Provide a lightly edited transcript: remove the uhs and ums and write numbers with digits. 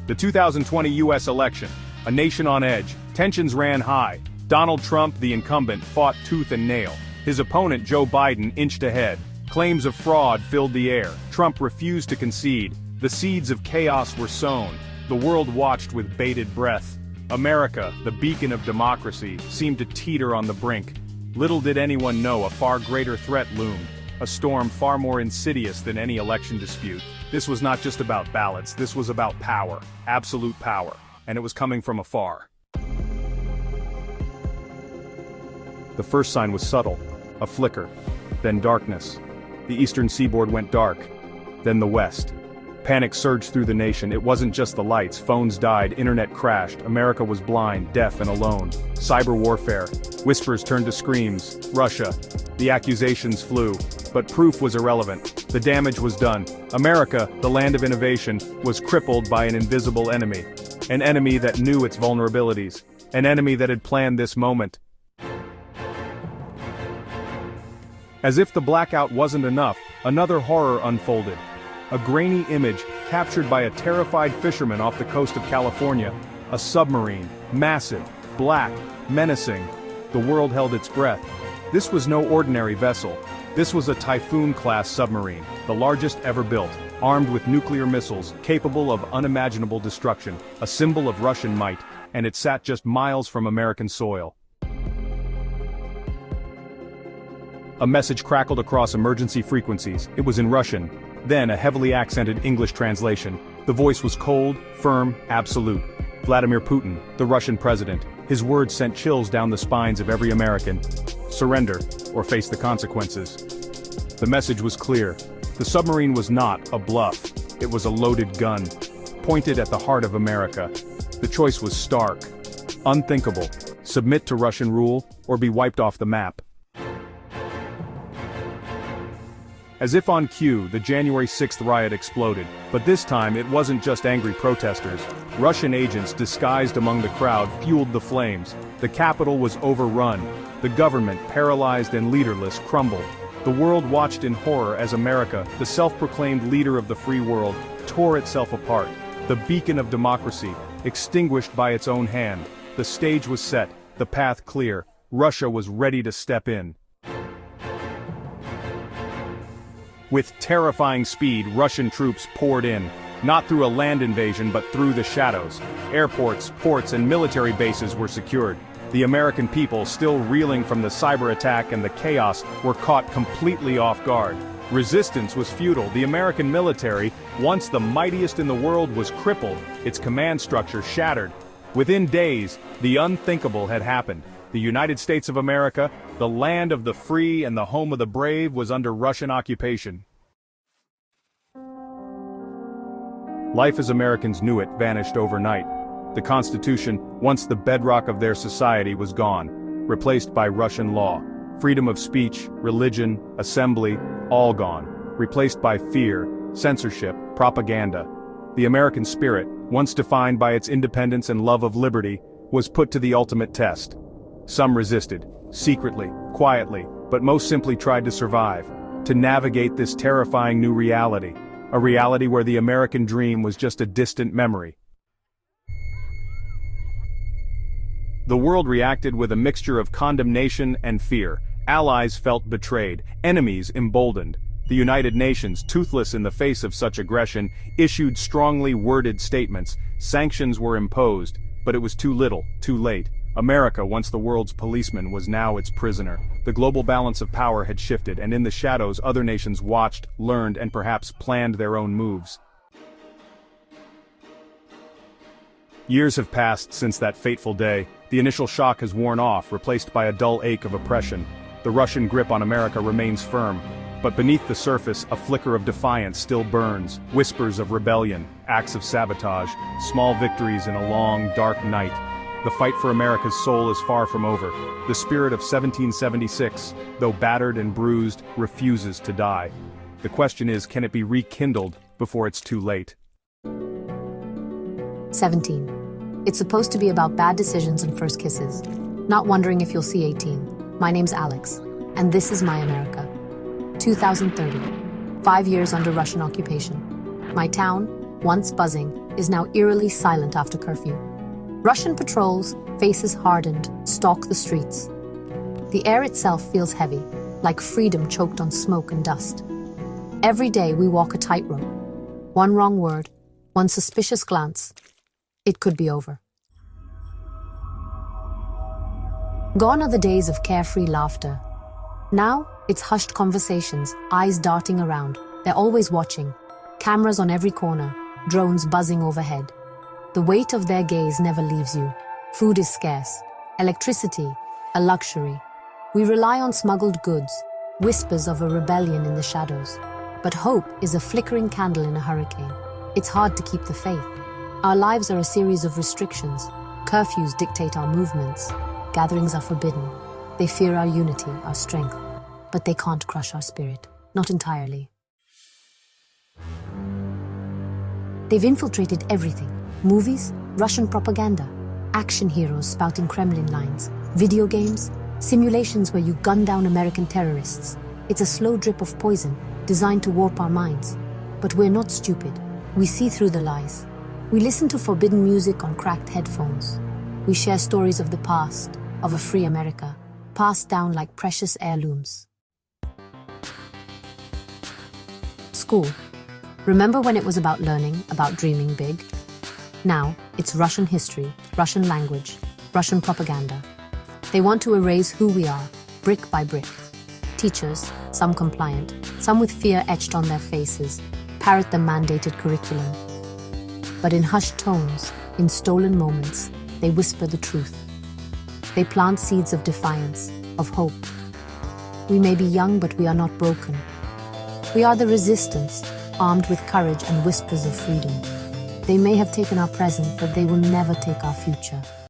The 2020 U.S. election, a nation on edge, tensions ran high. Donald Trump, the incumbent, fought tooth and nail. His opponent, Joe Biden, inched ahead. Claims of fraud filled the air. Trump refused to concede. The seeds of chaos were sown. The world watched with bated breath. America, the beacon of democracy, seemed to teeter on the brink. Little did anyone know a far greater threat loomed. A storm far more insidious than any election dispute. This was not just about ballots, this was about power, absolute power, and it was coming from afar. The first sign was subtle, a flicker, then darkness. The eastern seaboard went dark, then the west. Panic surged through the nation. It wasn't just the lights, phones died, internet crashed, America was blind, deaf and alone. Cyber warfare, whispers turned to screams, Russia. The accusations flew, but proof was irrelevant. The damage was done. America, the land of innovation, was crippled by an invisible enemy. An enemy that knew its vulnerabilities. An enemy that had planned this moment. As if the blackout wasn't enough, another horror unfolded. A grainy image captured by a terrified fisherman off the coast of California. A submarine, massive, black, menacing. The world held its breath. This was no ordinary vessel. This was a Typhoon-class submarine, the largest ever built, armed with nuclear missiles, capable of unimaginable destruction, a symbol of Russian might, and it sat just miles from American soil. A message crackled across emergency frequencies. It was in Russian, then a heavily accented English translation. The voice was cold, firm, absolute. Vladimir Putin, the Russian president. His words sent chills down the spines of every American. Surrender, or face the consequences. The message was clear. The submarine was not a bluff. It was a loaded gun, pointed at the heart of America. The choice was stark, unthinkable. Submit to Russian rule, or be wiped off the map. As if on cue, the January 6th riot exploded, but this time it wasn't just angry protesters. Russian agents disguised among the crowd fueled the flames. The capital was overrun. The government, paralyzed and leaderless, crumbled. The world watched in horror as America, the self-proclaimed leader of the free world, tore itself apart. The beacon of democracy, extinguished by its own hand. The stage was set, the path clear. Russia was ready to step in. With terrifying speed, Russian troops poured in, not through a land invasion but through the shadows. Airports, ports, and military bases were secured. The American people, still reeling from the cyber attack and the chaos, were caught completely off guard. Resistance was futile. The American military, once the mightiest in the world, was crippled, its command structure shattered. Within days, the unthinkable had happened. The United States of America, the land of the free and the home of the brave, was under Russian occupation. Life as Americans knew it vanished overnight. The Constitution, once the bedrock of their society, was gone, replaced by Russian law. Freedom of speech, religion, assembly, all gone, replaced by fear, censorship, propaganda. The American spirit, once defined by its independence and love of liberty, was put to the ultimate test. Some resisted, secretly, quietly, but most simply tried to survive, to navigate this terrifying new reality, a reality where the American dream was just a distant memory. The world reacted with a mixture of condemnation and fear. Allies felt betrayed, enemies emboldened. The United Nations, toothless in the face of such aggression, issued strongly worded statements. Sanctions were imposed, but it was too little, too late. America, once the world's policeman, was now its prisoner. The global balance of power had shifted, and in the shadows other nations watched, learned, and perhaps planned their own moves. Years have passed since that fateful day. The initial shock has worn off, replaced by a dull ache of oppression. The Russian grip on America remains firm. But beneath the surface, a flicker of defiance still burns. Whispers of rebellion, acts of sabotage, small victories in a long, dark night. The fight for America's soul is far from over. The spirit of 1776, though battered and bruised, refuses to die. The question is, can it be rekindled before it's too late? 17. It's supposed to be about bad decisions and first kisses. Not wondering if you'll see 18. My name's Alex, and this is my America. 2030. 5 years under Russian occupation. My town, once buzzing, is now eerily silent after curfew. Russian patrols, faces hardened, stalk the streets. The air itself feels heavy, like freedom choked on smoke and dust. Every day we walk a tightrope. One wrong word, one suspicious glance, it could be over. Gone are the days of carefree laughter. Now, it's hushed conversations, eyes darting around. They're always watching. Cameras on every corner, drones buzzing overhead. The weight of their gaze never leaves you. Food is scarce. Electricity, a luxury. We rely on smuggled goods, whispers of a rebellion in the shadows. But hope is a flickering candle in a hurricane. It's hard to keep the faith. Our lives are a series of restrictions. Curfews dictate our movements. Gatherings are forbidden. They fear our unity, our strength. But they can't crush our spirit. Not entirely. They've infiltrated everything. Movies, Russian propaganda, action heroes spouting Kremlin lines, video games, simulations where you gun down American terrorists. It's a slow drip of poison designed to warp our minds. But we're not stupid. We see through the lies. We listen to forbidden music on cracked headphones. We share stories of the past, of a free America, passed down like precious heirlooms. School. Remember when it was about learning, about dreaming big? Now, it's Russian history, Russian language, Russian propaganda. They want to erase who we are, brick by brick. Teachers, some compliant, some with fear etched on their faces, parrot the mandated curriculum. But in hushed tones, in stolen moments, they whisper the truth. They plant seeds of defiance, of hope. We may be young, but we are not broken. We are the resistance, armed with courage and whispers of freedom. They may have taken our present, but they will never take our future.